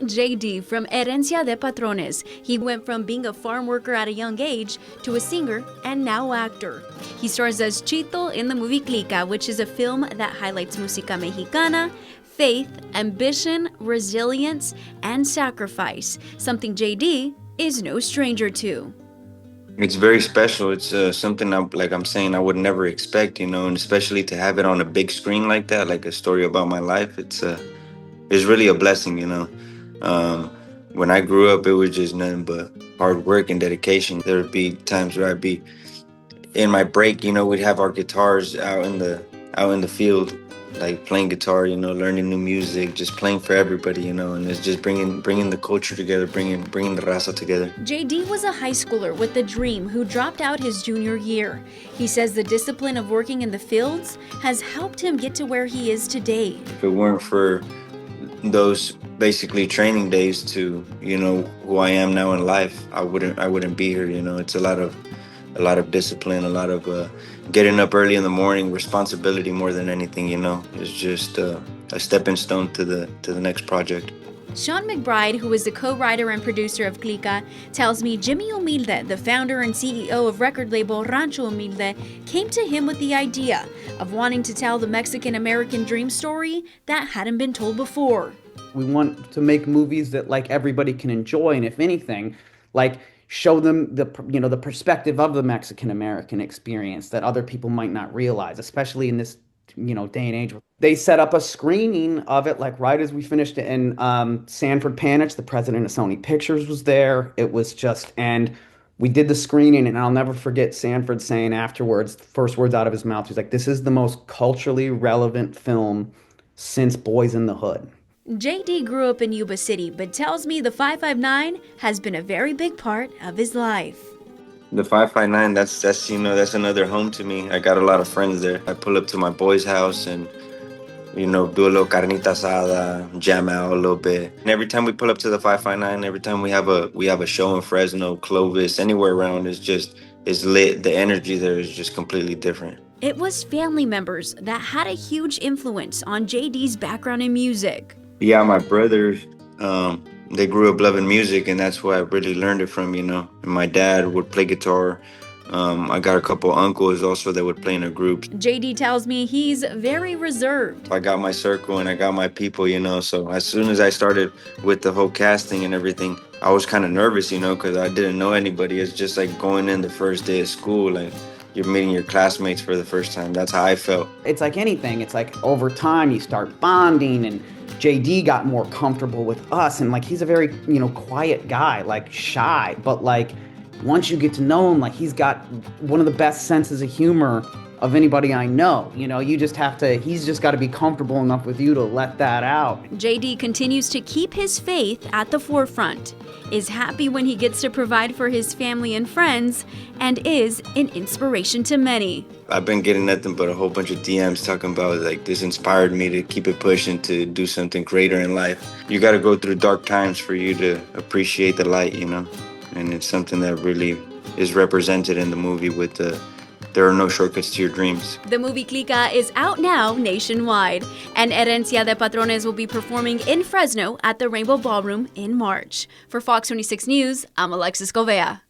JayDee from Herencia de Patrones. He went from being a farm worker at a young age to a singer and now actor. He stars as Chito in the movie Clika, which is a film that highlights música mexicana, faith, ambition, resilience, and sacrifice, something JayDee is no stranger to. It's very special. It's something I'm saying I would never expect, and especially to have it on a big screen like that, like a story about my life. It's really a blessing. When I grew up, it was just nothing but hard work and dedication. There would be times where I'd be in my break. We'd have our guitars out in the field, like playing guitar, learning new music, just playing for everybody, and it's just bringing the culture together, bringing the raza together. JayDee was a high schooler with a dream who dropped out his junior year. He says the discipline of working in the fields has helped him get to where he is today. If it weren't for those basically training days to, who I am now in life, I wouldn't be here. It's a lot of discipline, a lot of getting up early in the morning, responsibility more than anything. It's just a stepping stone to the next project. Sean McBride, who is the co-writer and producer of Clika, tells me Jimmy Humilde, the founder and CEO of record label Rancho Humilde, came to him with the idea of wanting to tell the Mexican-American dream story that hadn't been told before. We want to make movies that everybody can enjoy, and if anything, show them the perspective of the Mexican-American experience that other people might not realize, especially in this day and age. They set up a screening of it right as we finished it, and Sanford Panich, the president of Sony Pictures, was there. It was and we did the screening, and I'll never forget Sanford saying afterwards, first words out of his mouth, he's like, "This is the most culturally relevant film since Boys in the Hood." JayDee grew up in Yuba City, but tells me the 559 has been a very big part of his life. The 559, that's another home to me. I got a lot of friends there. I pull up to my boy's house and do a little carnita asada, jam out a little bit. And every time we pull up to the 559, every time we have a show in Fresno, Clovis, anywhere around, it's lit. The energy there is just completely different. It was family members that had a huge influence on JayDee's background in music. Yeah, my brothers, they grew up loving music, and that's where I really learned it from, And my dad would play guitar. I got a couple uncles also that would play in a group. JayDee tells me he's very reserved. I got my circle and I got my people, So as soon as I started with the whole casting and everything, I was kind of nervous, because I didn't know anybody. It's just like going in the first day of school, you're meeting your classmates for the first time. That's how I felt. It's like anything. It's over time you start bonding, and JayDee got more comfortable with us, and he's a very quiet guy, shy, but once you get to know him, he's got one of the best senses of humor of anybody I know. He's just got to be comfortable enough with you to let that out. JayDee continues to keep his faith at the forefront, is happy when he gets to provide for his family and friends, and is an inspiration to many. I've been getting nothing but a whole bunch of DMs talking about this inspired me to keep it pushing, to do something greater in life. You got to go through dark times for you to appreciate the light, And it's something that really is represented in the movie with there are no shortcuts to your dreams. The movie Clika is out now nationwide, and Herencia de Patrones will be performing in Fresno at the Rainbow Ballroom in March. For Fox 26 News, I'm Alexis Govea.